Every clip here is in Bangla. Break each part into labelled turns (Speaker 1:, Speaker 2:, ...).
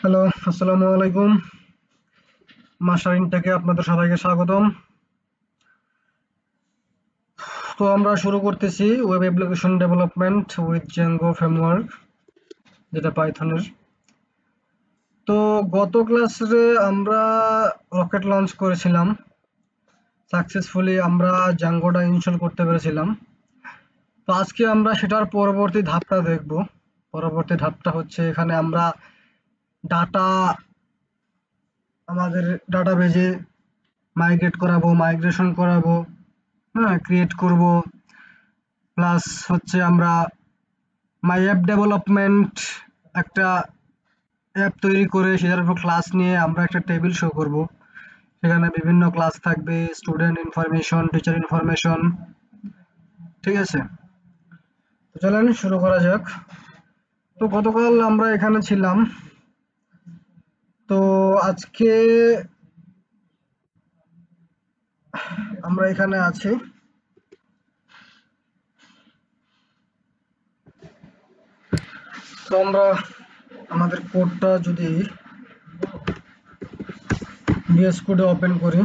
Speaker 1: হ্যালো, আসসালামু আলাইকুম। মাশারিন থেকে আপনাদের সবাইকে স্বাগতম। তো আমরা শুরু করতেছি web application development with Django framework, যেটা পাইথনের। তো গত ক্লাসে আমরা রকেট লঞ্চ করেছিলাম। সাকসেসফুলি আমরা জাঙ্গোটা ইনস্টল করতে পেরেছিলাম। তো আজকে আমরা সেটার পরবর্তী ধাপটা দেখব। পরবর্তী ধাপটা হচ্ছে এখানে আমরা ডাটা আমাদের ডাটাবেজে মাইগ্রেশন করাবো, হ্যাঁ, ক্রিয়েট করব। প্লাস হচ্ছে আমরা মাই অ্যাপ ডেভেলপমেন্ট একটা অ্যাপ তৈরি করে সেটার উপর ক্লাস নিয়ে আমরা একটা টেবিল শো করব। সেখানে বিভিন্ন ক্লাস থাকবে, স্টুডেন্ট ইনফরমেশন, টিচার ইনফরমেশন। ঠিক আছে, তো চলেন শুরু করা যাক। তো গতকাল আমরা এখানে ছিলাম। তো আজকে আমরা এখানে আছি। তো আমরা আমাদের কোডটা যদি VS কোডে ওপেন করি,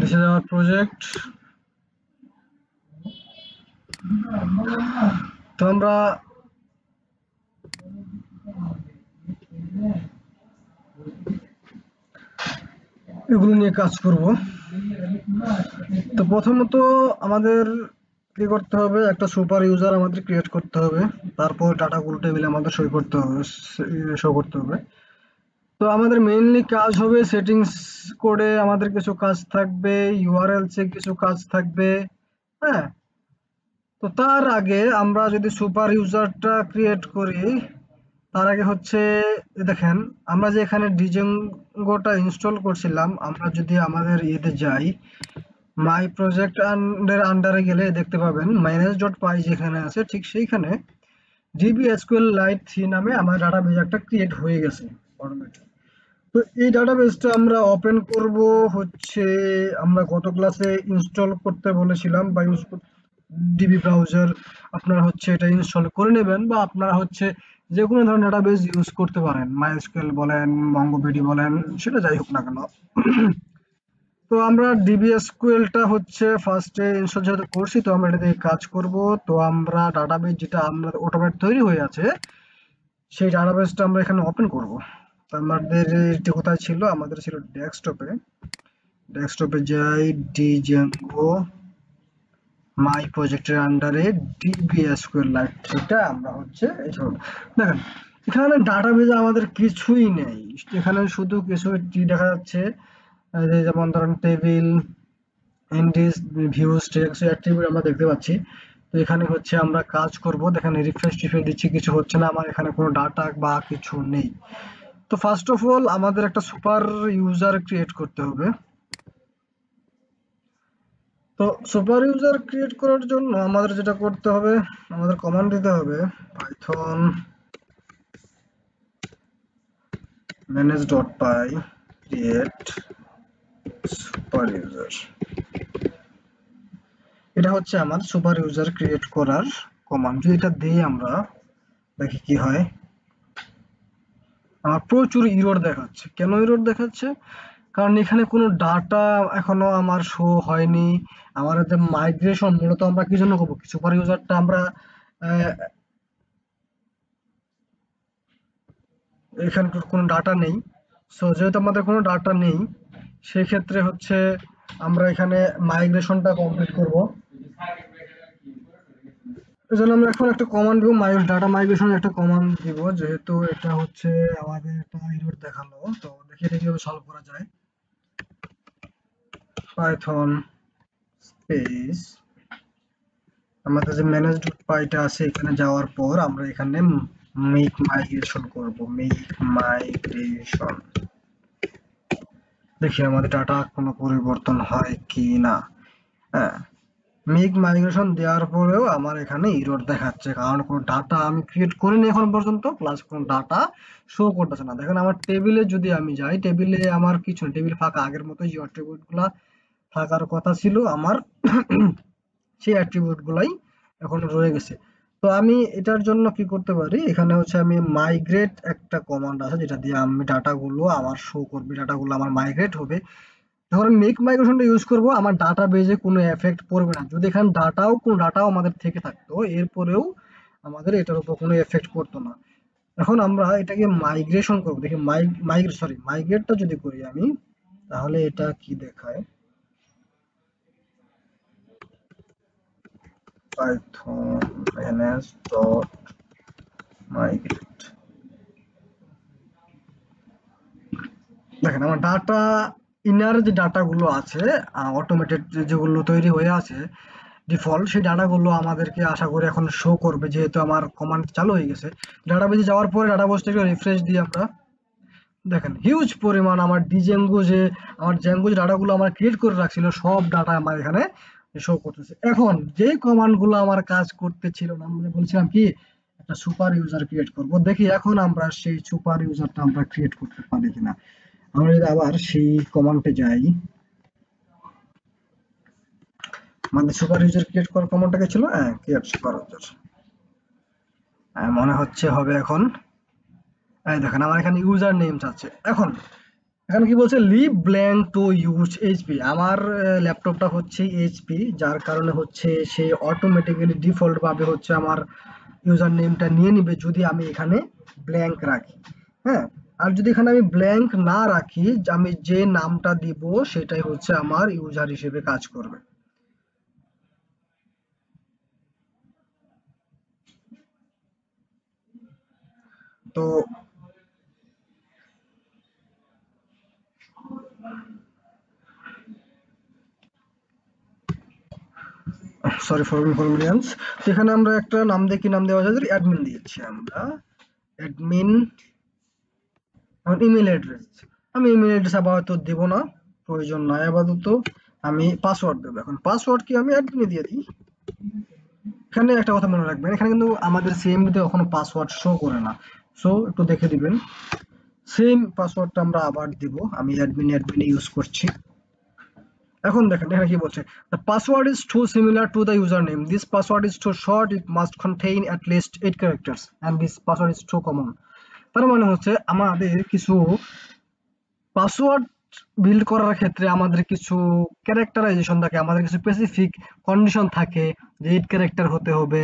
Speaker 1: দিস ইজ আওয়ার প্রজেক্ট। তো আমরা এগুলো নিয়ে কাজ করব। তো প্রথমত আমাদের কি করতে হবে, একটা সুপার ইউজার আমাদের ক্রিয়েট করতে হবে। তারপর ডাটাগুলো টেবিলে আমাদের শো করতে হবে। তো আমাদের মেইনলি কাজ হবে সেটিংস কোডে আমাদের কিছু কাজ থাকবে, ইউআরএলস এ কিছু কাজ থাকবে। হ্যাঁ, তো তার আগে আমরা যদি সুপার ইউজারটা ক্রিয়েট করি, তার আগে হচ্ছে দেখেন, আমরা যে এখানে ডিজেঙ্গোটা ইনস্টল করছিলাম, আমরা যদি আমাদের ইয়েতে যাই, মাই প্রজেক্ট আন্ডারে গেলে দেখতে পাবেন minus.py যেখানে আছে ঠিক সেইখানে DB SQLite 3 নামে আমার ডাটাবেজ একটা ক্রিয়েট হয়ে গেছে ফরম্যাটে। তো এই ডাটাবেজটা আমরা ওপেন করব হচ্ছে, আমরা গত ক্লাসে ইনস্টল করতে বলেছিলাম বা ডিবি ব্রাউজার। আপনারা হচ্ছে এটা ইনস্টল করে নেবেন, বা আপনারা হচ্ছে যে কোনো ধরনের ডাটাবেজ ইউজ করতে পারেন, MySQL বলেন, MongoDB বলেন, সেটা যাই হোক না কেন। তো আমরা ডিবিএসকিউএলটা হচ্ছে ফার্স্টে ইনস্টল যেহেতু করছি, তো আমরা এটা দিয়ে কাজ করব। তো আমরা ডাটাবেজ যেটা আমরা অটোমেট তৈরি হয়ে আছে, সেই ডাটাবেজটা আমরা এখানে ওপেন করব। তো আমাদের এটি কোথায় ছিল, আমাদের ছিল ডেস্কটপে। ডেস্কটপে যাই, ডিজেঙ্গো মাই প্রজেক্টের আন্ডারে ডিবিএসকিউএল লাইট থ্রিটা আমরা হচ্ছে এই সব দেখেন। এখানে ডাটাবেজ আমাদের কিছুই নেই, এখানে শুধু কিছু দেখা যাচ্ছে। যেমন ধরেন table, Indies, views, text, attribute আমরা দেখতে পাচ্ছি। তো এখানে হচ্ছে আমরা কাজ করব। দেখেন রিফ্রেশ টিফ্রেশ দিচ্ছি, কিছু হচ্ছে না, আমার এখানে কোনো ডাটা বা কিছু নেই। তো ফার্স্ট অফ অল আমাদের একটা সুপার ইউজার ক্রিয়েট করতে হবে। তো সুপার ইউজার ক্রিয়েট করার জন্য আমাদের যেটা করতে হবে, আমাদের কমান্ড দিতে হবে Python manage.py create super user. এটা হচ্ছে আমার সুপার ইউজার ক্রিয়েট করার কমান্ড। যদি এটা দিই আমরা, দেখি কি হয়। আমার প্রচুর ইরর দেখাচ্ছে। কেন ইরর দেখাচ্ছে? কারণ এখানে কোনো ডাটা এখনো আমার শো হয়নি। আমার যে মাইগ্রেশন মূলত আমরা কি জন্য করবো, সুপার ইউজারটা আমরা এখানে কোনো ডাটা নেই। সো যেহেতু আমাদের কোনো ডাটা নেই, সেক্ষেত্রে হচ্ছে আমরা এখানে মাইগ্রেশনটা কমপ্লিট করব। এজন্য আমরা এখন একটা কমান্ড দিব, ডাটা মাইগ্রেশন একটা কমান্ড দিব, যেহেতু এটা হচ্ছে আমাদের একটা এরর দেখালো। তো দেখি এটা কিভাবে সলভ করা যায়। পাইথন স্পেস আমাদের যে manage.py টা আছে, এখানে যাওয়ার পর আমরা এখানে মেক মাইগ্রেশন করব। মেক মাইগ্রেশন, দেখি আমাদের ডাটা কোনো পরিবর্তন হয় কি না। হ্যাঁ, মেক মাইগ্রেশন দেওয়ার পরেও আমার এখানে এরর দেখাচ্ছে, কারণ কোনো ডাটা আমি ক্রিয়েট করিনি এখন পর্যন্ত, প্লাস কোনো ডাটা শো করতেছে না। দেখেন আমার টেবিলে যদি আমি যাই, টেবিলে আমার কিছু টেবিল ফাঁকা, আগের মতো যে অ্যাট্রিবিউট গুলা থাকার কথা ছিল আমার সেই অ্যাট্রিবিউট গুলাই এখন রয়ে গেছে। তো আমি এটার জন্য কি করতে পারি, এখানে হচ্ছে আমি মাইগ্রেট একটা কমান্ড আছে যেটা দিয়ে আমি ডাটাগুলো আমার শো করবে, ডাটাগুলো আমার মাইগ্রেট হবে। যখন আমি মেক মাইগ্রেশনটা ইউজ করব আমার ডাটা বেজে কোনো এফেক্ট পড়বে না, যদি এখানে কোনো ডাটাও আমাদের থেকে থাকতো এরপরেও আমাদের এটার উপর কোনো এফেক্ট পড়তো না। এখন আমরা এটাকে মাইগ্রেশন করব, দেখি মাইগ্রেটটা যদি করি আমি, তাহলে এটা কি দেখায়, পাইথন ns.migrate। দেখেন আমার ডাটা, ইনার যে ডাটাগুলো আছে অটোমেটেড যেগুলো তৈরি হয়ে আছে ডিফল্ট, সেই ডাটাগুলো আমাদেরকে আশা করি এখন শো করবে, যেহেতু আমার কমান্ড চালু হয়ে গেছে। ডাটাবেজে যাওয়ার পরে ডাটাবেসটাকে রিফ্রেশ দিই আমরা, দেখেন হিউজ পরিমাণ আমার জ্যাঙ্গো যে ডাটাগুলো আমার ক্রিয়েট করে রাখছিল সব ডাটা আমার এখানে শো করতেছে। এখন যে কমান্ড গুলো আমার কাজ করতেছিল না, আমি বলছিলাম কি একটা সুপার ইউজার ক্রিয়েট করব, দেখি এখন আমরা সেই সুপার ইউজারটা আমরা ক্রিয়েট করতে পারি কিনা। আমরা যদি আবার সেই কমান্ডে যাই, আমাদের সুপার ইউজার ক্রিয়েট করার কমান্ডটাকে ছিল ক্রিয়েট সুপার ইউজার, মনে হচ্ছে হবে এখন। এই দেখেন আমার এখানে ইউজার নেম আছে। এখন এখানে কি বলছে, leave blank to use HP. আমার ল্যাপটপটা হচ্ছে এইচপি, যার কারণে হচ্ছে সে অটোমেটিক্যালি ডিফল্ট ভাবে হচ্ছে আমার ইউজার নেমটা নিয়ে নিবে যদি আমি এখানে ব্ল্যাঙ্ক রাখি। হ্যাঁ, আর যদি এখানে আমি ব্ল্যাঙ্ক না রাখি, আমি যে নামটা দিব সেটাই হচ্ছে আমার ইউজার হিসেবে কাজ করবে। তো সরি ফর ইনকনভিনিয়েন্স। তো এখানে আমরা একটা নাম দিয়ে, কি নাম দেওয়া যায়, অ্যাডমিন দিয়েছি আমরা, অ্যাডমিন। এখন ইমেল অ্যাড্রেস, আমি ইমেল অ্যাড্রেস আপাতত দেব না, প্রয়োজন নাই আপাতত। আমি পাসওয়ার্ড দেবো। এখন পাসওয়ার্ড কি আমি অ্যাডমিনে দিয়ে দিই। এখানে একটা কথা মনে রাখবেন, এখানে কিন্তু আমাদের সিএমডিতে কখনো পাসওয়ার্ড শো করে না, সো একটু দেখে দিবেন। সেম পাসওয়ার্ডটা আমরা আবার দিব, আমি অ্যাডমিনে ইউজ করছি। এখন দেখেন এখানে কি বলছে, the password is too similar to the username, this password is too short, it must contain at least 8 characters and this password is too common। তার মানে হচ্ছে আমাদের কিছু পাসওয়ার্ড বিল্ড করার ক্ষেত্রে আমাদের কিছু ক্যারেক্টারাইজেশন থাকে, আমাদের কিছু স্পেসিফিক কন্ডিশন থাকে যে 8 ক্যারেক্টার হতে হবে,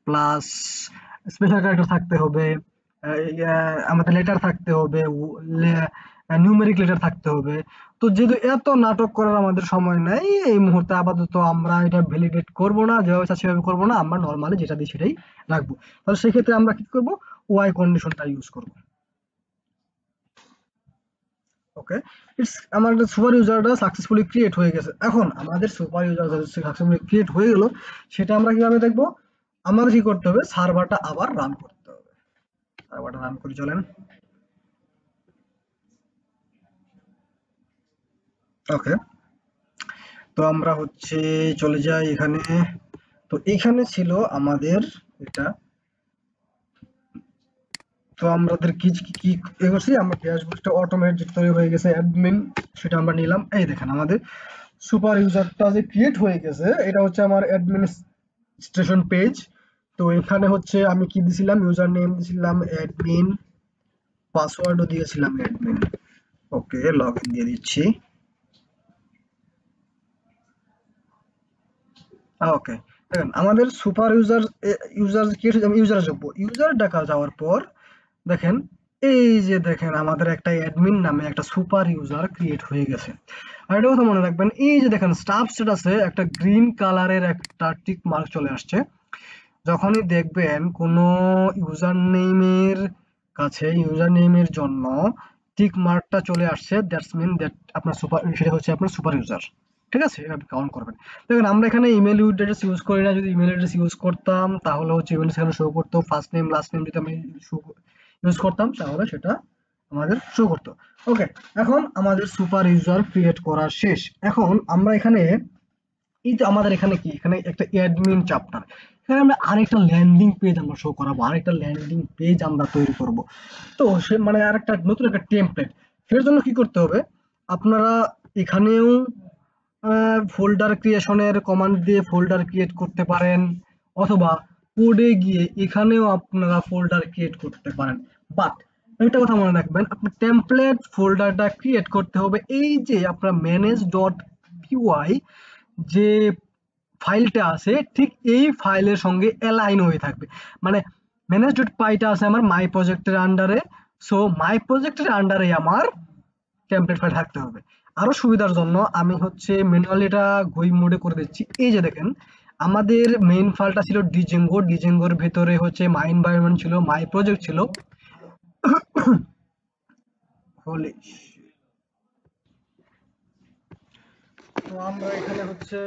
Speaker 1: প্লাস স্পেশাল ক্যারেক্টার থাকতে হবে, আমাদের লেটার থাকতে হবে, নিউমেরিক লেটার থাকতে হবে। তো যেহেতু এত নাটক করার আমাদের সময় নাই এই মুহূর্তে, আপাতত আমরা এটা ভ্যালিডেট করব না, যেভাবে চাচ্ছি সেভাবে করবো না, আমরা নর্মালি যেটা দিই সেটাই রাখবো। তাহলে সেক্ষেত্রে আমরা কি করব, ওয়াই কন্ডিশনটা ইউজ করব। ওকে, ইটস আমাদের সুপার ইউজারটা সাকসেসফুলি ক্রিয়েট হয়ে গেছে। এখন আমাদের সুপার ইউজার সাকসেসফুলি ক্রিয়েট হয়ে গেল, সেটা আমরা কিভাবে দেখবো, আমাদের কি করতে হবে, সার্ভারটা আবার রান করতে হবে। সার্ভারটা রান করে চলেন। ওকে, তো আমরা হচ্ছে চলে যাই এখানে। তো এখানে ছিল আমাদের এটা, তো আমাদের কি কি কি করছি, আমরা ড্যাশবোর্ডটা অটোমেট যেটা তৈরি হয়ে গেছে অ্যাডমিন, সেটা আমরা নিলাম। এই দেখেন আমাদের সুপার ইউজারটা যে ক্রিয়েট হয়ে গেছে, এটা হচ্ছে আমার অ্যাডমিনিস্ট্রেশন পেজ। তো এখানে হচ্ছে আমি কি দিছিলাম, ইউজার নেম দিছিলাম অ্যাডমিন, পাসওয়ার্ডও দিয়েছিলাম অ্যাডমিন। ওকে, লগ ইন দিয়ে দিচ্ছি। ওকে, দেখেন আমাদের সুপার ইউজার ক্রিয়েট হয়ে, আমি ইউজারে যাবো, ইউজার ডাকা যাওয়ার পর দেখেন, এই যে দেখেন আমাদের একটা অ্যাডমিন নামে একটা সুপার ইউজার ক্রিয়েট হয়ে গেছে। আর একটা কথা মনে রাখবেন, এই যে দেখেন স্টাফ স্ট্যাটাসে একটা গ্রিন কালারের একটা টিক মার্ক চলে আসছে। যখনই দেখবেন কোনো ইউজার নেমের কাছে, ইউজার নেমের জন্য টিক মার্কটা চলে আসছে, দ্যাটস মিন দ্যাট আপনার সুপার, সেটা হচ্ছে আপনার সুপার ইউজার। ঠিক আছে, এভাবে কাউন্ট করবেন। দেখেন আমরা এখানে ইমেল অ্যাড্রেস ইউজ করি না, যদি ইমেল অ্যাড্রেস ইউজ করতাম তাহলে হচ্ছে ইমেল সেখানে শো করতো, ফার্স্ট নেম লাস্ট নেম যদি আমি ইউজ করতাম তাহলে সেটা আমাদের শো করতো। ওকে, এখন আমাদের সুপার ইউজার ক্রিয়েট করা শেষ। এখন আমরা এখানে, এই যে আমাদের এখানে কি, এখানে একটা অ্যাডমিন চ্যাপ্টার, এখানে আমরা আরেকটা ল্যান্ডিং পেজ আমরা শো করাবো, আরেকটা ল্যান্ডিং পেজ আমরা তৈরি করব। তো সে মানে আরেকটা নতুন একটা টেমপ্লেট, সেটার জন্য কি করতে হবে, আপনারা এখানেও ফোল্ডার ক্রিয়েশনের কমান্ড দিয়ে ফোল্ডার ক্রিয়েট করতে পারেন, অথবা কোডে গিয়ে এখানেও আপনারা ফোল্ডার ক্রিয়েট করতে পারেন। বাট একটা কথা মনে রাখবেন, আপনার টেমপ্লেট ফোল্ডারটা ক্রিয়েট করতে হবে এই যে আপনার manage.py যে ফাইলটা আছে ঠিক এই ফাইলের সঙ্গে অ্যালাইন হয়ে থাকবে। মানে manage.py-টা আছে আমার মাই প্রজেক্টের আন্ডারে, সো মাই প্রজেক্টের আন্ডারে আমার টেমপ্লেট ফাইল থাকতে হবে। আরো সুবিধার জন্য আমি হচ্ছে ম্যানুয়ালি এটা গুই মোডে করে দিচ্ছি। এই যে দেখেন, আমাদের মেইন ফাইলটা ছিল ডিজেঙ্গোর ভেতরে হচ্ছে মাই এনভায়রনমেন্ট ছিল, মাই প্রজেক্ট ছিল। হোলি, তো আমরা এখানে হচ্ছে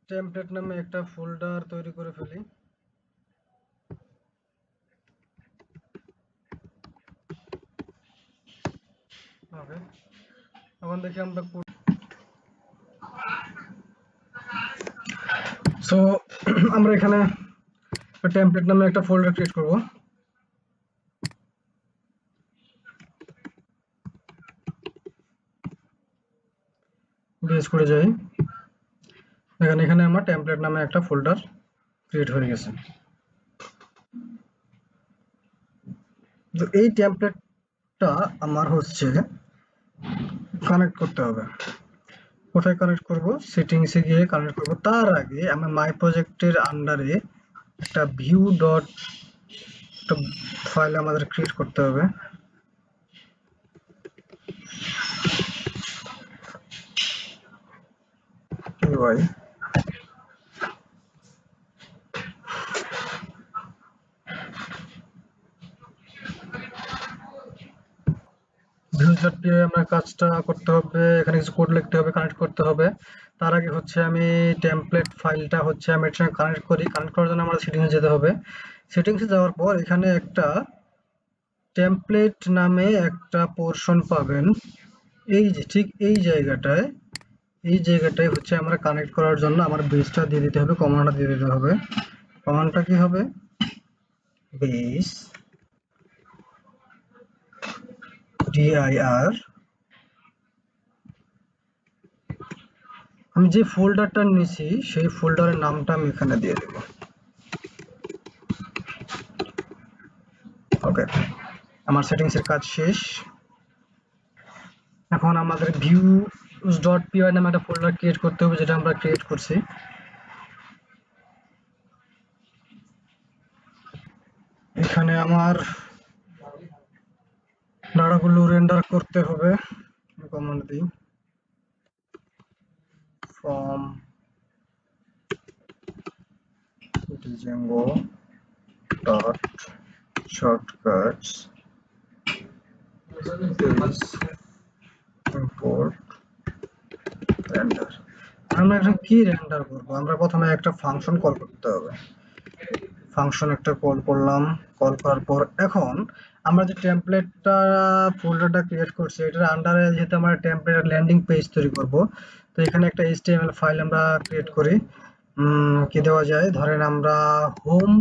Speaker 1: টেমপ্লেট নামে একটা ফোল্ডার তৈরি করে ফেলি। ওকে, এখন দেখি আমরা সো আমরা এখানে টেমপ্লেট নামে একটা ফোল্ডার ক্রিয়েট করব। বেস করে যাই, এখানে আমার টেমপ্লেট নামে একটা ফোল্ডার ক্রিয়েট হয়ে গেছে। তো এই টেমপ্লেটটা আমার হচ্ছে কানেক্ট করতে হবে। কোথায় কানেক্ট করব? সেটিংসে গিয়ে কানেক্ট করব। তার আগে আমি মাই প্রজেক্টের আন্ডারে একটা ভিউ ডট একটা ফাইল আমাদের ক্রিয়েট করতে হবে। UI views.py আমরা কাজটা করতে হবে, এখানে কিছু কোড লিখতে হবে, কানেক্ট করতে হবে। তার আগে হচ্ছে আমি টেমপ্লেট ফাইলটা হচ্ছে আমি এর সঙ্গে কানেক্ট করি। কানেক্ট করার জন্য আমাদের সেটিংসে যেতে হবে। সেটিংসে যাওয়ার পর এখানে একটা টেমপ্লেট নামে একটা পোর্শন পাবেন। এই যে ঠিক এই জায়গাটায় হচ্ছে আমরা কানেক্ট করার জন্য আমার বেসটা দিয়ে দিতে হবে, কমান্ডটা দিয়ে দিতে হবে। কমান্ডটা কি হবে? Base dir। আমি যে ফোল্ডারটা নিয়েছি সেই ফোল্ডারের নামটা আমি এখানে দিয়ে দেব। ওকে, আমার সেটিংস এর কাজ শেষ। এখন আমাদের views.py নামে একটা ফোল্ডার ক্রিয়েট করতে হবে, যেটা আমরা ক্রিয়েট করছি। এখানে আমার ডাটাগুলো রেন্ডার করতে হবে। কমান্ড দিই from django dot shortcuts is import render। আমরা এটা কি রেন্ডার করব? আমরা প্রথমে একটা ফাংশন কল করতে হবে। ফাংশন একটা কল করলাম, কল করার পর এখন আমরা যে টেমপ্লেটটা ফোল্ডারটা ক্রিয়েট করছি এটার আন্ডারে যেহেতু আমরা টেমপ্লেট ল্যান্ডিং পেজ তৈরি করব, তো এখানে একটা HTML ফাইল আমরা ক্রিয়েট করি। কি দেওয়া যায়? ধরেন আমরা হোম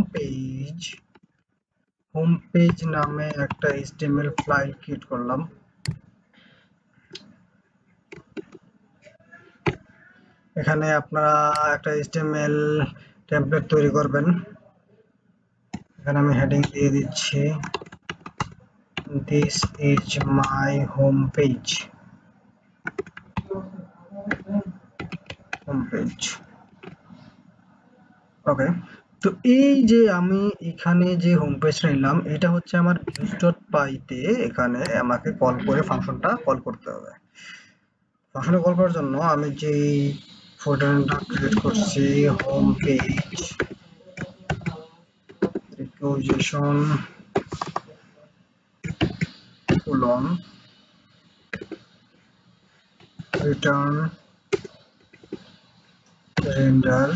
Speaker 1: পেজ নামে একটা HTML ফাইল ক্রিয়েট করলাম। এখানে আপনারা একটা HTML টেমপ্লেট তৈরি করবেন। এখানে আমি হেডিং দিয়ে দিচ্ছি this is my home page। ওকে, তো এই যে আমি এখানে যে হোম পেজটা নিলাম এটা হচ্ছে আমার views.py তে এখানে আমাকে কল করে ফাংশনটা কল করতে হবে। ফাংশনে কল করার জন্য আমি যে ফোল্ডারটা ক্রিয়েট করছি home page reposition colon return render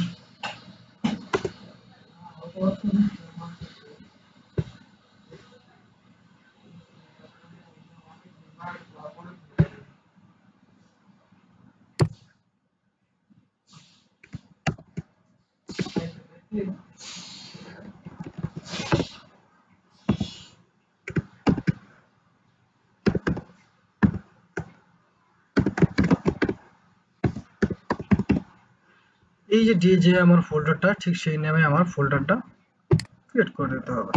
Speaker 1: এই যে আমার ফোল্ডারটা ঠিক সেই নামে আমার ফোল্ডারটা ক্রিয়েট করে দিতে হবে।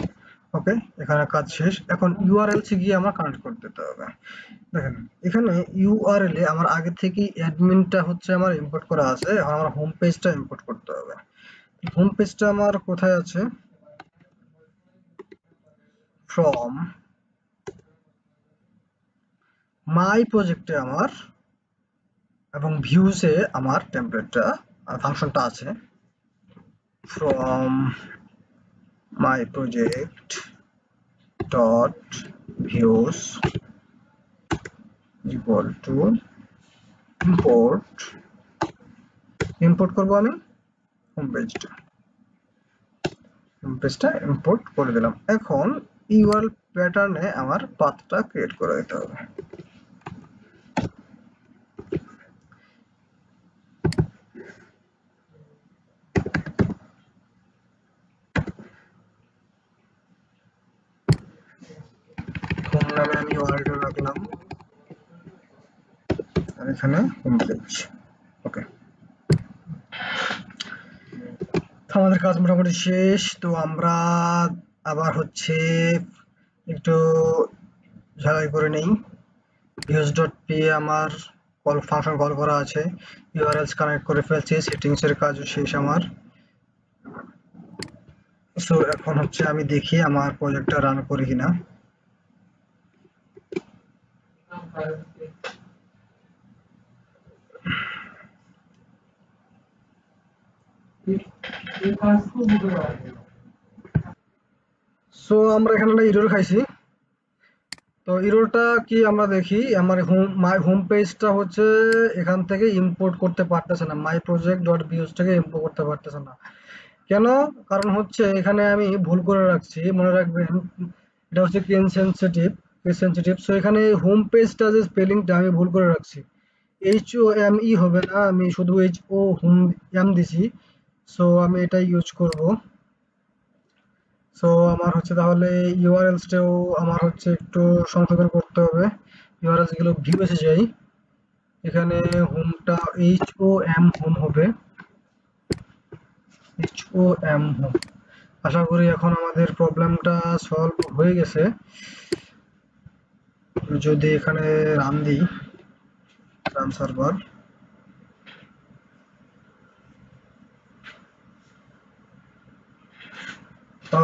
Speaker 1: ওকে, এখানে কাজ শেষ। এখন ইউআরএলস গিয়ে আমার কানেক্ট করে দিতে হবে। দেখেন এখানে ইউআরএল এ আমার আগে থেকেই অ্যাডমিনটা হচ্ছে আমার ইম্পোর্ট করা আছে, এখন আমার হোম পেজটা ইম্পোর্ট করতে হবে। হোম পেজটা আমার কোথায় আছে? ফ্রম মাই প্রজেক্টে আমার এবং ভিউসে আমার টেমপ্লেটটা ফাংশনটা আছে। From my project dot views equal to import করব আমি হোম পেজটা ইম্পোর্ট করে দিলাম। এখন ইউআরএল প্যাটার্নে আমার পাথটা ক্রিয়েট করে দিতে হবে। হোম নামে আমি ইউআরএলটা রাখলাম আর এখানে হোম পেজ। ওকে, আমাদের কাজ মোটামুটি শেষ। তো আমরা আবার হচ্ছে একটু ঝালাই করে নেই। views.py আমার কল ফাংশন কল করা আছে, ইউআরএলস কানেক্ট করে ফেলছি, সেটিংস এর কাজ শেষ আমার। সো এখন হচ্ছে আমি দেখি আমার প্রজেক্টটা রান করি কিনা। সো আমরা এখানে একটা এরর খাইছি। তো এররটা কি আমরা দেখি, আমার মাই হোম পেজটা হচ্ছে এখান থেকে ইম্পোর্ট করতে পারতেছে না, মাই প্রজেক্ট ডট ভিউজ থেকে ইম্পোর্ট করতে পারতেছে না। কেন? কারণ হচ্ছে এখানে আমি ভুল করে রাখছি, মনে রাখবেন এটা হচ্ছে কেস সেনসিটিভ। সো এখানে হোম পেজটা যে স্পেলিংটা আমি ভুল করে রাখছি, HOME হবে না, আমি শুধু HO হোম এম দিছি। সো আমি এটা ইউজ করব। সো আমার হচ্ছে তাহলে ইউআরএলসটাও আমার হচ্ছে একটু সংশোধন করতে হবে। ইউআরএলস গুলো ভিউসে যাই, এখানে হোমটা HOM হোম হবে, HOM হোম। আশা করি এখন আমাদের প্রবলেমটা সলভ হয়ে গেছে। যদি এখানে রান দিই, রান সার্ভার,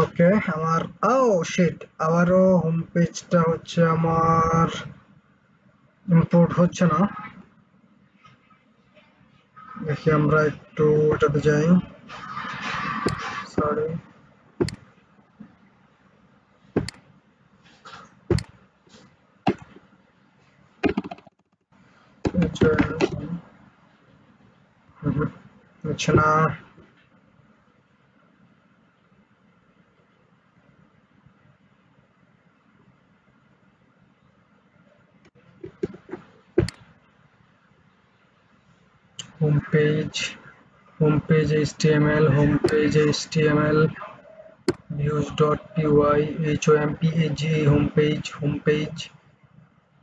Speaker 1: ওকে আমার শিট আবারও হোম পেজটা হচ্ছে আমার ইম্পোর্ট হচ্ছে না। দেখি আমরা একটু এটাতে যাই, সরি। হচ্ছে না। Home page HTML, home page HTML, views.py, HOMPAG, home page.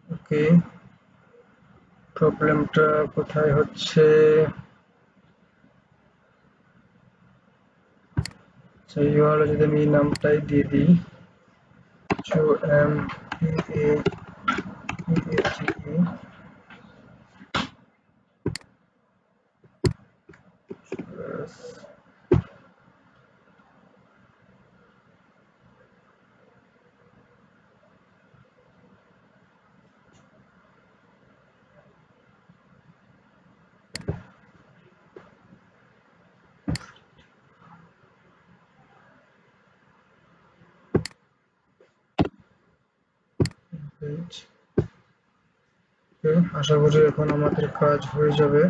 Speaker 1: Okay, প্রবলেমটা কোথায় হচ্ছে? সেই ইউআরএল যদি আমি নামটাই দিয়ে দিই, HOMPAG, পেজ। আশা করি এখন আমাদের কাজ হয়ে যাবে।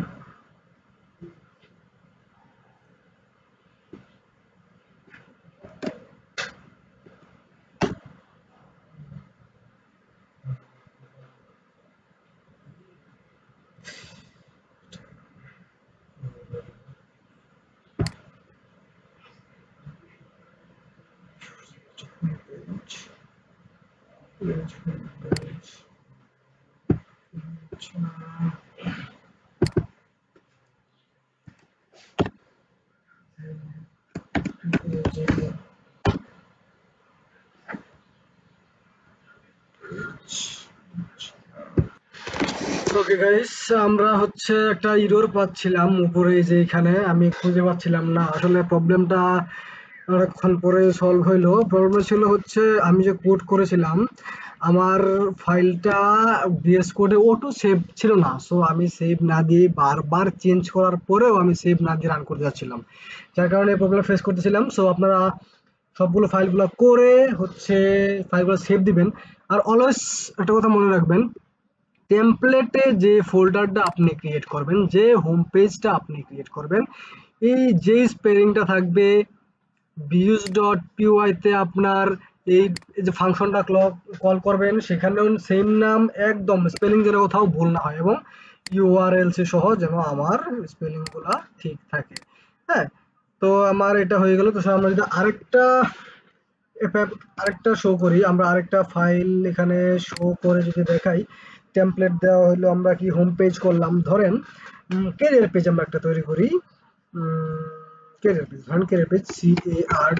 Speaker 1: ওকে গাইস, আমরা হচ্ছে একটা এরর পাচ্ছিলাম উপরে, যে এখানে আমি খুঁজে পাচ্ছিলাম না আসলে প্রবলেমটা। অনেকক্ষণ পরে সলভ হইলো। প্রবলেম ছিল হচ্ছে আমি যে কোড করেছিলাম, আমার ফাইলটা ভিএস কোডে অটো সেভ ছিল না। সো আমি সেভ না দিয়ে বারবার চেঞ্জ করার পরেও আমি সেভ না দিয়ে রান করতে যাচ্ছিলাম, যার কারণে প্রবলেম ফেস করতেছিলাম। সো আপনারা সবগুলো ফাইলগুলো করে হচ্ছে ফাইলগুলো সেভ দিবেন। আর অলওয়েজ একটা কথা মনে রাখবেন, টেমপ্লেটে যে ফোল্ডারটা আপনি ক্রিয়েট করবেন, যে হোম পেজটা আপনি ক্রিয়েট করবেন, এই যে স্পেলিংটা থাকবে views ডট py তে আপনার এই এই যে ফাংশনটা কল করবেন, সেখানেও সেম নাম, একদম স্পেলিং যেন কোথাও ভুল না হয়, এবং ইউআরএলস সহ যেন আমার স্পেলিং গুলা ঠিক থাকে। হ্যাঁ, তো আমার এটা হয়ে গেল। তো আমরা যদি আরেকটা শো করি, আমরা আরেকটা ফাইল এখানে শো করে যদি দেখাই, টেমপ্লেট দেওয়া হলো, আমরা কি হোম পেজ করলাম, ধরেন ক্যারিয়ার পেজ আমরা একটা তৈরি করি। ক্যারিয়ার পেজ, ধরেন career page, CAR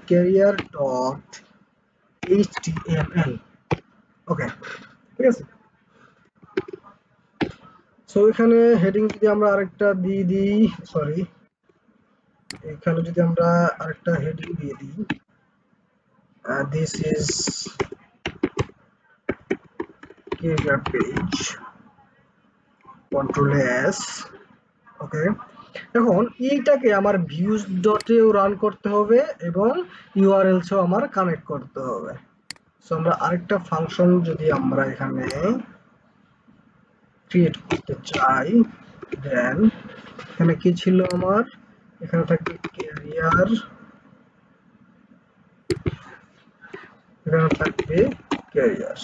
Speaker 1: career dot HTML। ওকে, ঠিক আছে। সো এখানে হেডিং যদি আমরা আরেকটা দিয়ে দিই, সরি, এখানে যদি আমরা আরেকটা হেডিং দিয়ে দিই, this is career page, control S। ওকে, এখন এইটাকে আমার ভিউজ ডটেও রান করতে হবে এবং ইউআরএলসও আমার কানেক্ট করতে হবে। সো আমরা আরেকটা ফাংশন যদি আমরা এখানে ক্রিয়েট করতে চাই, দেন এখানে কি ছিল আমার, এখানে থাকবে ক্যারিয়ার, এখানে থাকবে ক্যারিয়ার।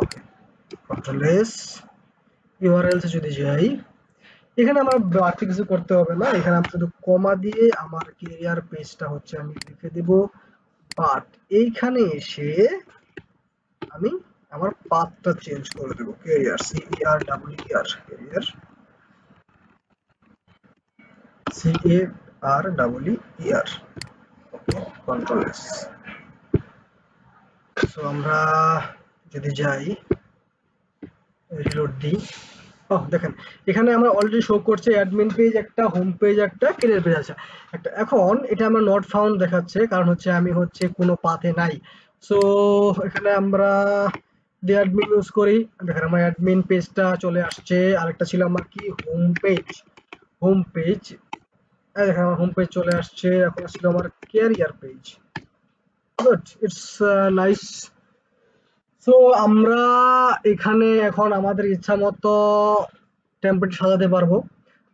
Speaker 1: ওকে, কন্ট্রোল এস, ইউআরএলস যদি যাই, এখানে আমার বাড়তি কিছু করতে হবে না, এখানে আমি শুধু কমা দিয়ে আমার ক্যারিয়ার পেজটা হচ্ছে আমি লিখে দেব পাথ। এইখানে এসে আমি আমার পাথটা চেঞ্জ করে দেব, ক্যারিয়ার, CARER ক্যারিয়ার, CARER। ওকে, কন্ট্রোল এস। সো আমরা যদি যাই, রিলোড দিই, দেখেন এখানে আমরা অলরেডি শো করছে অ্যাডমিন পেজ একটা, হোম পেজ একটা, ক্যারিয়ার পেজ আছে একটা। এখন এটা আমরা নট ফাউন্ড দেখাচ্ছে, কারণ হচ্ছে আমি হচ্ছে কোনো পাথে নাই। সো এখানে আমরা দি অ্যাডমিন ইউজ করি, দেখেন আমার অ্যাডমিন পেজটা চলে আসছে। আরেকটা ছিল আমার কি, হোম পেজ। হোম পেজ, দেখেন আমার হোম পেজ চলে আসছে। এখন ছিল আমার career page. Good, it's nice. So আমরা এখানে এখন আমাদের ইচ্ছা মতো টেমপ্লেট সাজাতে পারবো।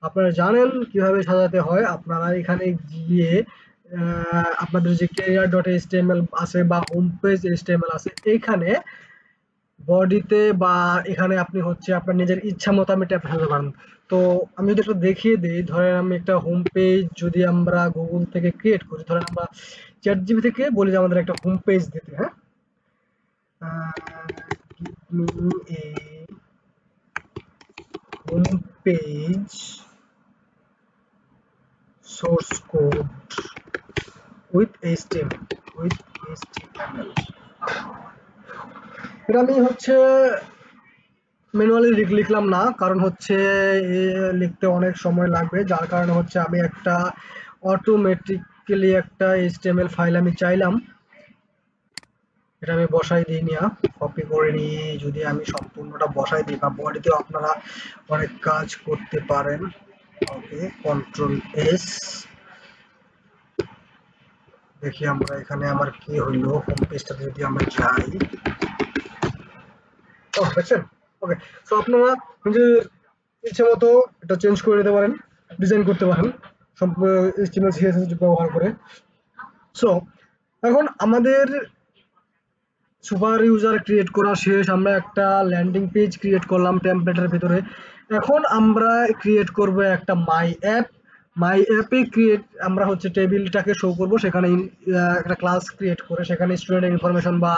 Speaker 1: আপনারা জানেন কিভাবে সাজাতে হয়। আপনারা এখানে গিয়ে আপনাদের যে ক্যারিয়ার ডট এইচটিএমএল আছে বা হোম পেজ এইচটিএমএল আছে, এইখানে বডিতে বা এখানে আপনি হচ্ছে আপনার নিজের ইচ্ছা মতো আমি ট্যাব সাজাতে পারেন। তো আমি যদি একটু দেখিয়ে দিই, ধরেন আমি একটা হোম পেজ যদি আমরা গুগল থেকে ক্রিয়েট করি, ধরেন আমরা চ্যাট জিপি থেকে বলি যে আমাদের একটা হোম পেজ দিতে। হ্যাঁ, give me a home page source code with HTML। এটা আমি হচ্ছে ম্যানুয়ালি লিখলাম না, কারণ হচ্ছে লিখতে অনেক সময় লাগবে, যার কারণে হচ্ছে আমি একটা অটোমেটিক্যালি একটা HTML ফাইল আমি চাইলাম, এটা আমি বসাই দিই নিয়ে, কপি করে নিয়ে যদি আমি সম্পূর্ণটা বসাই দিই, বা বডিতেও আপনারা অনেক কাজ করতে পারেন। ওকে, কন্ট্রোল এস, দেখি আমরা এখানে আমার কি হইলো, হোম পেজটাতে যদি আমরা যাই, দেখছেন। ওকে, সো আপনারা নিজের ইচ্ছে মতো এটা চেঞ্জ করে নিতে পারেন, ডিজাইন করতে পারেন HTML CSS ব্যবহার করে। সো এখন আমাদের সুপার ইউজার ক্রিয়েট করা শেষ, আমরা একটা ল্যান্ডিং পেজ ক্রিয়েট করলাম টেমপ্লেটের ভিতরে। এখন আমরা ক্রিয়েট করব একটা মাই অ্যাপে ক্রিয়েট, আমরা হচ্ছে টেবিলটাকে শো করব, সেখানে একটা ক্লাস ক্রিয়েট করে সেখানে স্টুডেন্ট ইনফরমেশন বা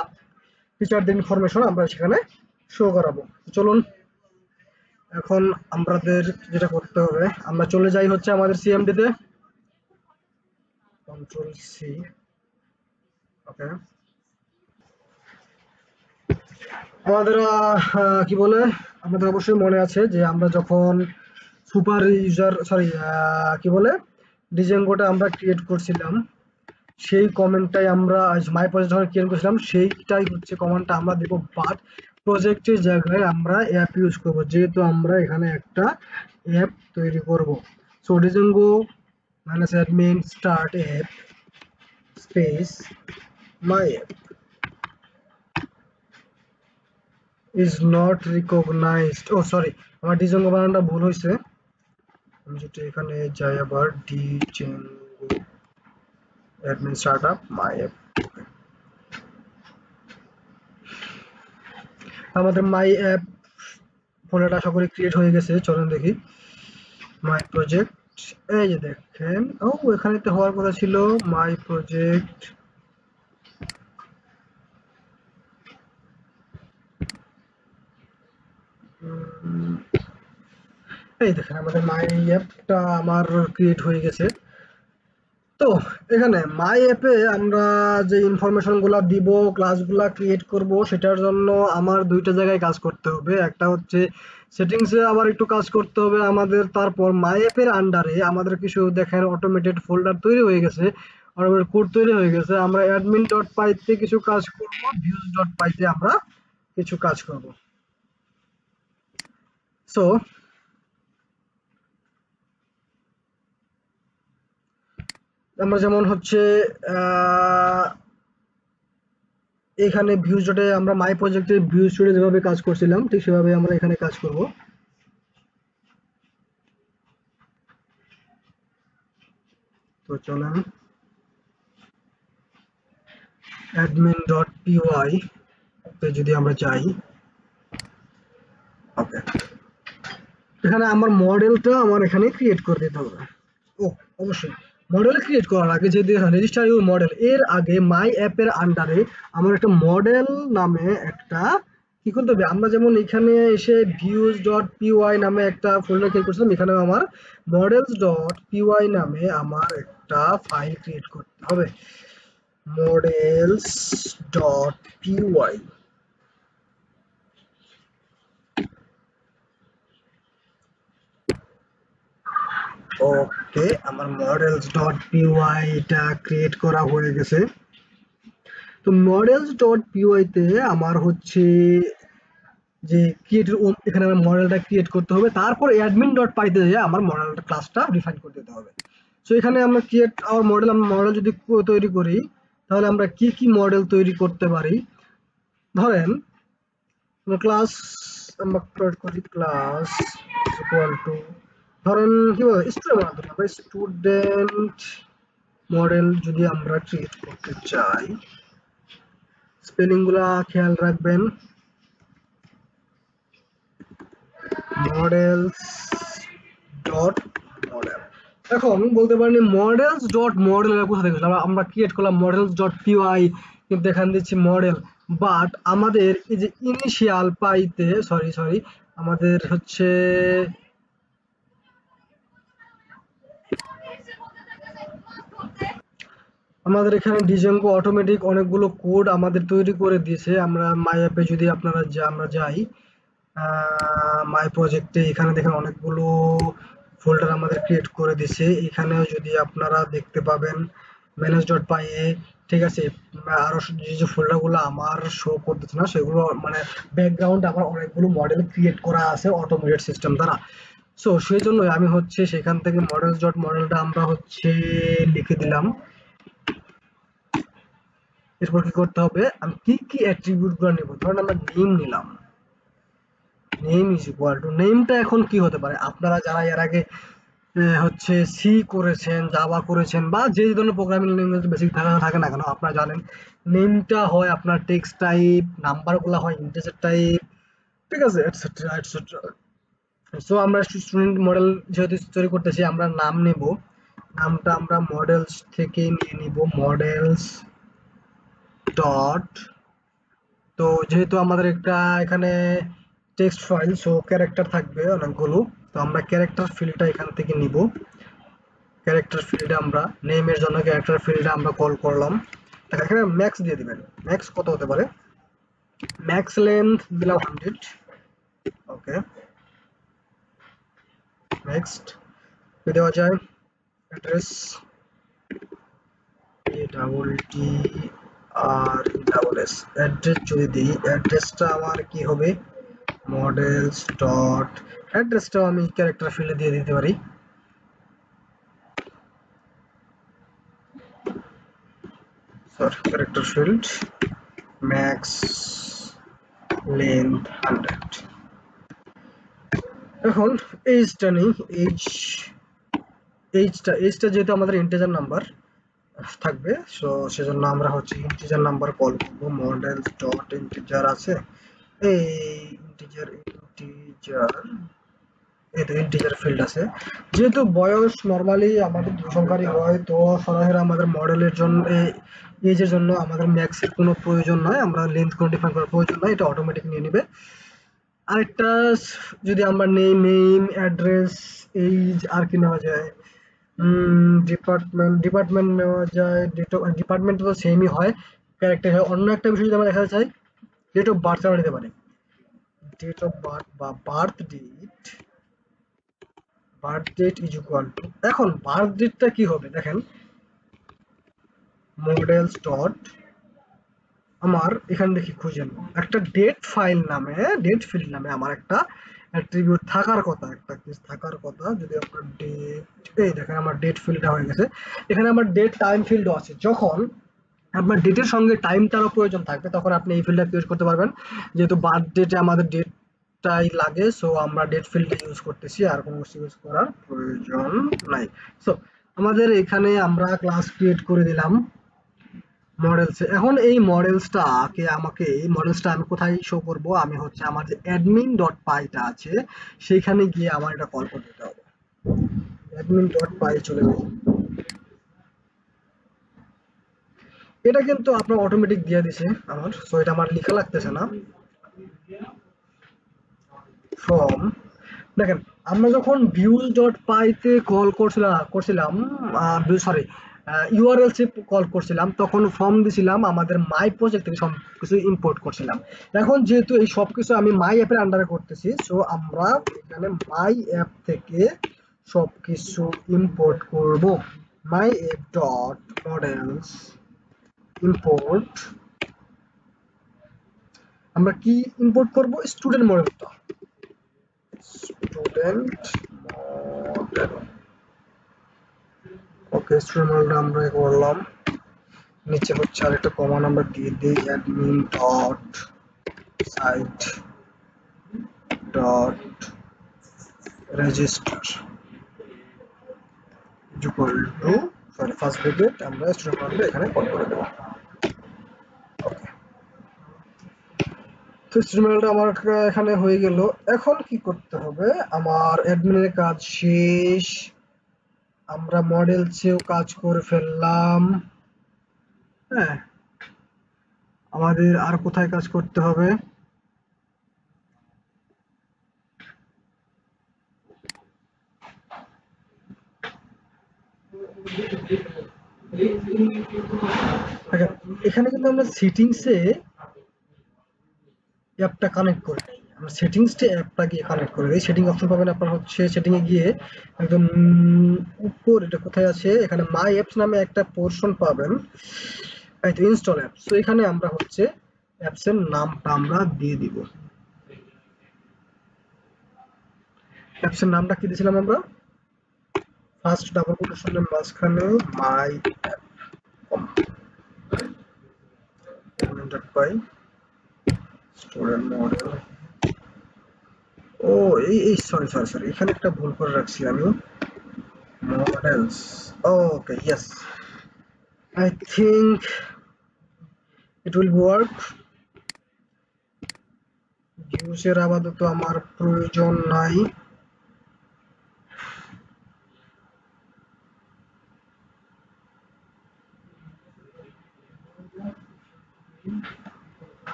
Speaker 1: টিচারদের ইনফরমেশন আমরা সেখানে শো করাবো। চলুন এখন আমাদের যেটা করতে হবে, আমরা চলে যাই হচ্ছে আমাদের সিএমডি তে, কন্ট্রোল সি। ওকে, আমাদের কি বলে, আমাদের অবশ্যই মনে আছে যে আমরা যখন সুপার ইউজার সরি কি বলে ডিজেঙ্গোটা আমরা ক্রিয়েট করছিলাম, সেই কমেন্টটাই আমরা মাই প্রজেক্ট যখন ক্রিয়েট করছিলাম সেইটাই হচ্ছে কমান্ডটা আমরা দেবো, বাট প্রজেক্টের জায়গায় আমরা অ্যাপ ইউজ করব, যেহেতু আমরা এখানে একটা অ্যাপ তৈরি করব। So Django minus admin start app space my app is not recognised. Oh sorry, আমার ডিজেঙ্গো বানানটা ভুল হয়েছে। আমি যদি এখানে যাই আবার ডিজেঙ্গো অ্যাডমিন স্টার্টআপ মাই অ্যাপ, আমাদের মাই অ্যাপ ফোল্ডারটা আশা করি ক্রিয়েট হয়ে গেছে। চলুন দেখি মাই প্রজেক্ট। এই যে দেখেন, ও এখানে তো হওয়ার কথা ছিল মাই প্রজেক্ট। এই দেখেন আমাদের মাই অ্যাপটা আমার ক্রিয়েট হয়ে গেছে। তো এখানে মাই অ্যাপে আমরা যে ইনফরমেশন গুলা দিব, ক্লাসগুলা ক্রিয়েট করব, সেটার জন্য আমার দুইটা জায়গায় কাজ করতে হবে। একটা হচ্ছে সেটিংসে আবার একটু কাজ করতে হবে আমাদের। তারপর মাই অ্যাপের আন্ডারে আমাদের কিছু দেখেন অটোমেটেড ফোল্ডার তৈরি হয়ে গেছে, অটোমেটেড কোড তৈরি হয়ে গেছে। আমরা অ্যাডমিন ডট পাইতে কিছু কাজ করব, ভিউজ ডট পাইতে আমরা কিছু কাজ করব। সো আমরা যেমন হচ্ছে এখানে ভিউজ ডটে আমরা মাই প্রজেক্টের ভিউজ ডটে যেভাবে কাজ করছিলাম ঠিক সেভাবে আমরা এখানে কাজ করব। তো চলেন অ্যাডমিন ডট পিওয়াই তে যদি আমরা যাই, ওকে, এখানে আমার মডেলটা আমার এখানে ক্রিয়েট করে দিতে হবে। ও অবশ্যই মডেল ক্রিয়েট করার আগে যদি রেজিস্টার ইউর মডেল এর আগে মাই অ্যাপের আন্ডারে আমার একটা মডেল নামে একটা কি করতে হবে। আমরা যেমন এখানে এসে ভিউজ ডট পিওয়াই নামে একটা ফোল্ডার ক্রিয়েট করছিলাম, এখানে আমার মডেলস ডট পিওয়াই নামে আমার একটা ফাইল ক্রিয়েট করতে হবে, মডেলস ডট পিওয়াই। ওকে, আমার মডেলস ডট পিওয়াই এটা ক্রিয়েট করা হয়ে গেছে। তো মডেলস ডট পিওয়াই তে আমার হচ্ছে যে ক্রিয়েট, এখানে আমার মডেলটা ক্রিয়েট করতে হবে, তারপর অ্যাডমিন ডট পাইতে যেয়ে আমার মডেলটা ক্লাসটা ডিফাইন করে দিতে হবে। সো এখানে আমরা ক্রিয়েট আওয়ার মডেল, আমরা মডেল যদি তৈরি করি তাহলে আমরা কি কি মডেল তৈরি করতে পারি। ধরেন ক্লাস আমরা ক্রিয়েট করি, ক্লাস ইকুয়াল টু, ধরেন কি বলে স্টুডেন্ট বানাতে হবে, আমরা স্টুডেন্ট মডেল যদি আমরা ক্রিয়েট করতে চাই, স্পেলিং গুলা খেয়াল রাখবেন, মডেলস ডট মডেল। এখন বলতে পারেন মডেলস ডট মডেল কোথা থেকে আমরা ক্রিয়েট করলাম মডেলস ডট পিওয়াই, কিন্তু দেখান দিচ্ছি মডেল, বাট আমাদের এই যে ইনিশিয়াল পাইতে সরি আমাদের হচ্ছে আমাদের এখানে ডিজেঙ্গো অটোমেটিক অনেকগুলো কোড আমাদের তৈরি করে দিয়েছে। আমরা মাই অ্যাপে যদি আপনারা আমরা যাই মাই প্রজেক্টে, এখানে দেখেন অনেকগুলো ফোল্ডার আমাদের ক্রিয়েট করে দিছে। এখানেও যদি আপনারা দেখতে পাবেন ম্যানেজ ডট পাই এ, ঠিক আছে। আরো যে ফোল্ডারগুলো আমার শো করতেছে না সেগুলো মানে ব্যাকগ্রাউন্ড আমার অনেকগুলো মডেল ক্রিয়েট করা আছে অটোমেটেড সিস্টেম দ্বারা। সো সেই জন্য আমি হচ্ছে সেখান থেকে মডেলস ডট মডেলটা আমরা হচ্ছে লিখে দিলাম। এরপর কি করতে হবে, আমি কি কি অ্যাট্রিবিউট গুলো নেব, ধরেন আমরা নেম নিলাম, নেম ইজ ইকুয়াল টু, নেমটা এখন কি হতে পারে, আপনারা যারা এর আগে হচ্ছে সি করেছেন, জাভা করেছেন, বা যে ধরনের প্রোগ্রামিং ল্যাঙ্গুয়েজ বেসিক থাকে না কেন, আপনারা জানেন নেমটা হয় আপনার টেক্সট টাইপ, নাম্বার গুলা হয় ইন্টিজার টাইপ, ঠিক আছে, এটসেট্রা এটসেট্রা। সো আমরা স্টুডেন্ট মডেল যেহেতু তৈরি করতেছি, আমরা নাম নেব, নামটা আমরা মডেলস থেকে নিয়ে নিব, মডেলস ডট, তো যেহেতু আমাদের একটা এখানে টেক্সট ফাইল, সো ক্যারেক্টার থাকবে অনেকগুলো, তো আমরা ক্যারেক্টার ফিল্ডটা এখান থেকে নিব। ক্যারেক্টার ফিল্ডে আমরা নেমের জন্য ক্যারেক্টার ফিল্ডে আমরা কল করলাম, এখানে ম্যাক্স দিয়ে দিবেন, ম্যাক্স কত হতে পারে, max length দিলাম 100 ওকে নেক্সট দেওয়া যায় অ্যাড্রেস ADDRESS অ্যাড্রেস যদি দিই অ্যাড্রেসটা আমার কি হবে মডেলস ডট অ্যাড্রেসটাও আমি ক্যারেক্টার ফিল্ডে দিয়ে দিতে পারি sorry character field max length 100 এখন এইজটা নেই এইজটা যেহেতু আমাদের ইন্টিজার নাম্বার থাকবে সো সেজন্য আমরা হচ্ছে ইন্টিজার নাম্বার কল করব মডেলস ডট ইন্টিজার আছে এই ইন্টিজার এই তো ইন্টিজার ফিল্ড আছে যেহেতু বয়স নরমালি আমাদের দুই সংখ্যারই হয় তো সরাসরি আমাদের মডেলের জন্য এজের জন্য আমাদের ম্যাক্সের কোনো প্রয়োজন নয় আমরা লেন্থ কোনো ডিফাইন করার প্রয়োজন নয় এটা অটোমেটিক নিয়ে নেবে আরেকটা যদি আমরা নেম অ্যাড্রেস এইজ আর কি নেওয়া যায় ডিপার্টমেন্ট নেওয়া যায় ডিপার্টমেন্ট তো সেমই হয় ক্যারেক্টার হয় অন্য একটা বিষয় যদি আমরা দেখা চাই ডেট অফ বার্থ আমরা নিতে পারি ডেট অফ বার্থ বা birth date is equal to এখন বার্থ ডেটটা কি হবে দেখেন মডেলস ডট আমার এখান থেকে খুঁজেন একটা ডেট ফিল্ড নামে আমার একটা অ্যাট্রিবিউট থাকার কথা যদি আপনার ডেট এই দেখেন আমার ডেট ফিল্ডটা হয়ে গেছে এখানে আমার ডেট টাইম ফিল্ডও আছে যখন আপনার ডেটের সঙ্গে টাইমটারও প্রয়োজন থাকবে তখন আপনি এই ফিল্ডটা ক্রিয়েট করতে পারবেন যেহেতু বার্থ ডেটে আমাদের ডেটটাই লাগে সো আমরা ডেট ফিল্ডে ইউজ করতেছি আর কোনো কিছু ইউজ করার প্রয়োজন নাই সো আমাদের এখানে আমরা ক্লাস ক্রিয়েট করে দিলাম মডেলস এখন এই মডেলসটা আমি কোথায় শো করব আমি হচ্ছে আমার যে অ্যাডমিন ডট পাইটা আছে সেইখানে গিয়ে আমার এটা কল করে দিতে হবে অ্যাডমিন ডট পাই চলে যাই এটা কিন্তু আপনার অটোমেটিক দিয়ে দিছে আমার সো এটা আমার লেখা লাগতেছে না ফ্রম দেখেন আমরা যখন ভিউজ ডট পাইতে কল করছিলাম সরি ইউআরএলস এ কল করছিলাম তখন ফর্ম দিছিলাম আমাদের মাই প্রজেক্ট থেকে সবকিছু ইম্পোর্ট করছিলাম এখন যেহেতু এই সবকিছু আমি মাই অ্যাপের আন্ডারে করতেছি সো আমরা এখানে মাই অ্যাপ থেকে সবকিছু ইম্পোর্ট করব my app dot models import আমরা কি ইম্পোর্ট করব স্টুডেন্ট মডেলটা স্টুডেন্ট মডেল ওকে স্টুডেন্ট মডেলটা আমরা করলাম নিচে হচ্ছে আরেকটা কমা নাম্বার দিয়ে দিই admin dot site dot register equal to sorry first bracket আমরা স্টুডেন্ট মডেল এখানে কল করে দেব ওকে তো স্টুডেন্ট মডেলটা আমার এখানে হয়ে গেল এখন কি করতে হবে আমার অ্যাডমিনের কাজ শেষ আমরা মডেলসেও কাজ করে ফেললাম হ্যাঁ আমাদের আর কোথায় কাজ করতে হবে এখানে কিন্তু আমরা সেটিংসে অ্যাপটা কানেক্ট করে নিই আমরা সেটিংসে অ্যাপটা গিয়ে কানেক্ট করে দিই সেটিং অপশন পাবেন আপনার হচ্ছে সেটিং এ গিয়ে একদম উপর এটা কোথায় আছে এখানে মাই অ্যাপস নামে একটা পোরশন পাবেন এই তো ইনস্টল অ্যাপ সো এখানে আমরা হচ্ছে অ্যাপস এর নামটা আমরা দিয়ে দিব অ্যাপস এর নামটা কি দিয়েছিলাম আমরা ফার্স্ট ডাবল কোটেশনের মাঝখানে my app py student model ও এই সরি এখানে একটা ভুল করে রাখছি আমি models okay yes I think it will work ভিউজের আপাতত আমার প্রয়োজন নাই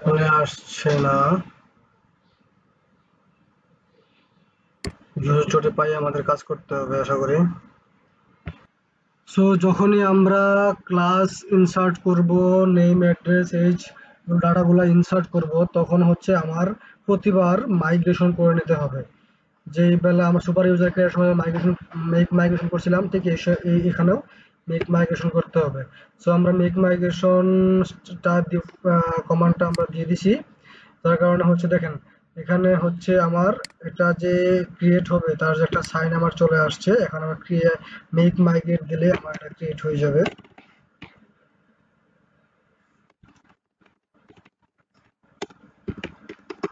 Speaker 1: চলে আসছে না, জোটে পাই আমাদের কাজ করতে হবে আশা করি। সো যখনই আমরা ক্লাস ইনসার্ট করব, নেম অ্যাড্রেস এজ ডাটাগুলো ইনসার্ট করব, তখন হচ্ছে আমার প্রতিবার মাইগ্রেশন করে নিতে হবে। যেই বেলা আমরা সুপার ইউজার ক্রিয়েটার সময় মেক মাইগ্রেশন করছিলাম, ঠিক এখানেও মেক মাইগ্রেশন করতে হবে। সো আমরা মেক মাইগ্রেশন কমান্ডটা আমরা দিয়ে দিছি। তার কারণে হচ্ছে দেখেন এখানে হচ্ছে আমার এটা যে ক্রিয়েট হবে তার যে একটা সাইন আমার চলে আসছে। এখন আমার মেক মাইগ্রেট দিলে আমার এটা ক্রিয়েট হয়ে যাবে।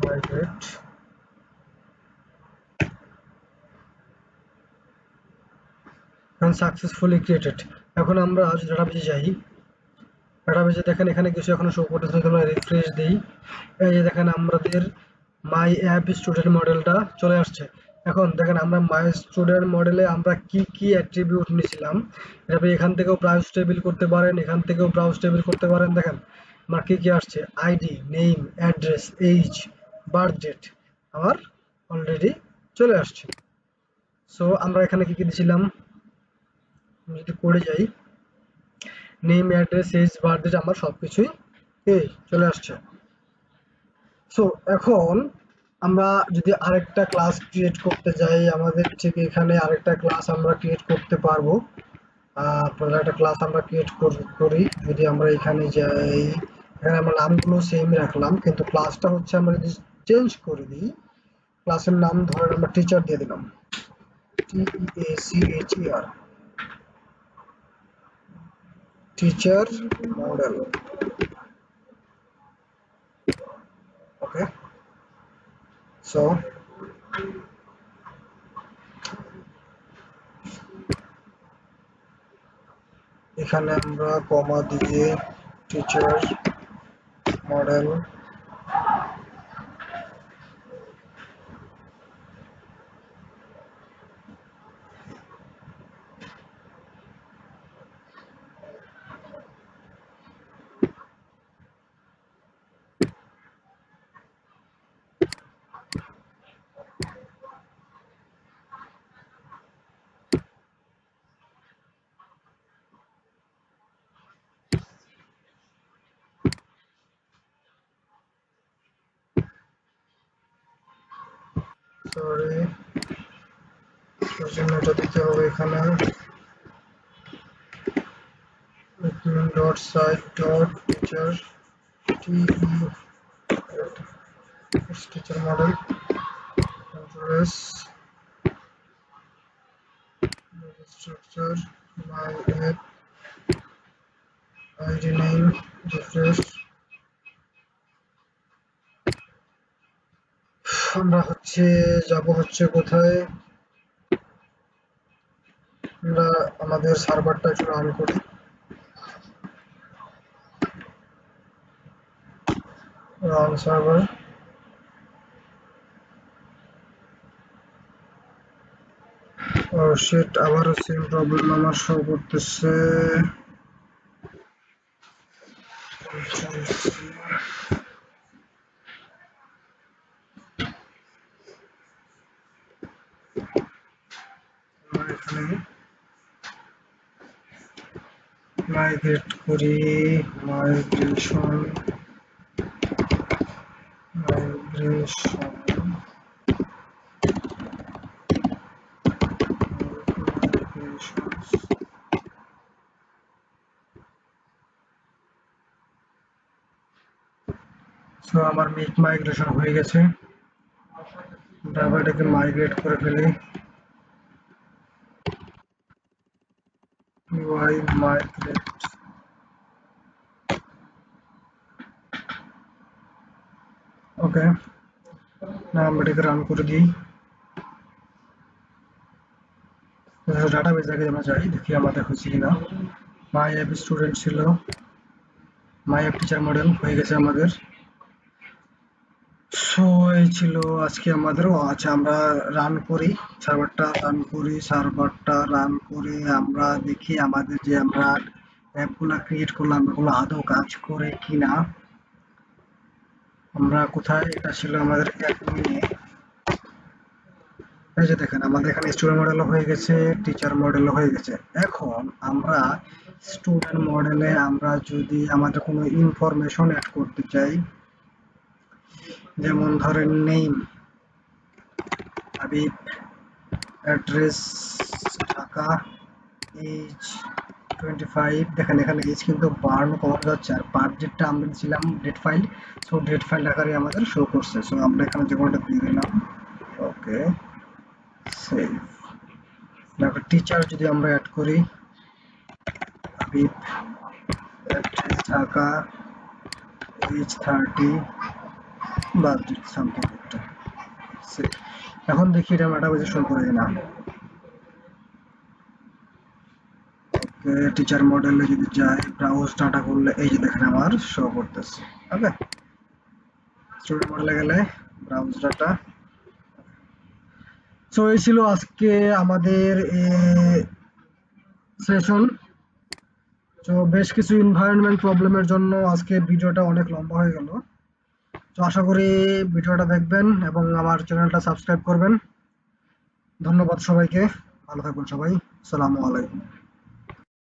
Speaker 1: Migrate successfully created. এখন আমরা ডাটাবেজে যাই। ডাটাবেজে দেখেন এখানে কিছু এখনো শো করতেছে, তোমরা রিফ্রেশ দিই। এই যে দেখেন আমাদের মাই অ্যাপ স্টুডেন্ট মডেলটা চলে আসছে। এখন দেখেন আমরা মাই স্টুডেন্ট মডেলে আমরা কি কি অ্যাট্রিবিউট নিয়েছিলাম, আপনি এখান থেকেও ব্রাউজ টেবিল করতে পারেন, এখান থেকেও ব্রাউজ টেবিল করতে পারেন। দেখেন আমার কি কি আসছে, ID, name, address, age, birth date আমার অলরেডি চলে আসছে। সো আমরা এখানে কি কি দিয়েছিলাম, যদি করে যাই, name, address, age, birth date আমার সবকিছুই চলে আসছে। সো এখন আমরা যদি আরেকটা ক্লাস ক্রিয়েট করতে যাই, আমাদের ঠিক এখানে আরেকটা ক্লাস আমরা ক্রিয়েট করতে পারবো। আপনারা একটা ক্লাস আমরা ক্রিয়েট করি। যদি আমরা এখানে যাই, এখানে আমরা নামগুলো সেম রাখলাম, কিন্তু ক্লাসটা হচ্ছে আমরা যদি চেঞ্জ করে দিই, ক্লাসের নাম ধরেন আমরা টিচার দিয়ে দিলাম, TEACHER, টিচার মডেল। ওকে, সো এখানে আমরা কমা দিয়ে টিচার মডেল সরি এটা দিতে হবে এখানে dot site dot teacher teacher model address structure my app id name refresh। আমরা হচ্ছে যাব হচ্ছে কোথায়, আমরা আমাদের সার্ভারটা একটু রান করি। রান সার্ভার, ও শিট, আবারও সেম প্রবলেম আমার শো করতেছে। এখানে মাইগ্রেট করি, মাইগ্রেশন সো আমার মেক মাইগ্রেশন হয়ে গেছে। এটাকে মাইগ্রেট করে ফেলি, UI migrate। ওকে, না আমরা এটাকে রান করে দিই। ডাটাবেজ আগে আমরা যাই, দেখি আমাদের হচ্ছে কিনা। মাই অ্যাপ স্টুডেন্ট ছিল, মাই অ্যাপ টিচার মডেল হয়ে গেছে আমাদের। সো এই ছিল আজকে আমাদের। আচ্ছা আমরা রান করি, সার্ভারটা রান করে আমরা দেখি আমাদের যে আমরা অ্যাপগুলা ক্রিয়েট করলাম এগুলো আদৌ কাজ করে কিনা। আমরা কোথায়, এটা ছিল আমাদের অ্যাডমিনে। এই যে দেখেন আমাদের এখানে স্টুডেন্ট মডেল হয়ে গেছে, টিচার মডেল হয়ে গেছে। এখন আমরা স্টুডেন্ট মডেলে আমরা যদি আমাদের কোনো ইনফরমেশন অ্যাড করতে চাই, যেমন ধরেন name Habib, address Dhaka, age 25। দেখেন এখানে এজ কিন্তু বার্ন কমা যাচ্ছে, আর বার্থ ডেটটা আমরা দিয়েছিলাম date file, so date file আকারে আমাদের শো করছে। সো আমরা এখানে যে কোনোটা দিয়ে দিলাম, ওকে সেভ। তারপর টিচার যদি আমরা অ্যাড করি, Habib, address Dhaka, age 30, birth date something একটা সেভ। এখন দেখি এটা ডাটাবেজে শো করে কিনা। ওকে, টিচার মডেলে যদি যাই, ব্রাউজ ডাটা করলে এই যে দেখেন আমার শো করতেছে। ওকে, স্টুডেন্ট মডেলে গেলে ব্রাউজ ডাটা। সো এই ছিল আজকে আমাদের সেশন। তো বেশ কিছু এনভায়রনমেন্ট প্রবলেমের জন্য আজকে ভিডিওটা অনেক লম্বা হয়ে গেল। তো আশা করি ভিডিওটা দেখবেন এবং আমার চ্যানেলটা সাবস্ক্রাইব করবেন। ধন্যবাদ সবাইকে, ভালো থাকবেন সবাই, আসসালামু আলাইকুম।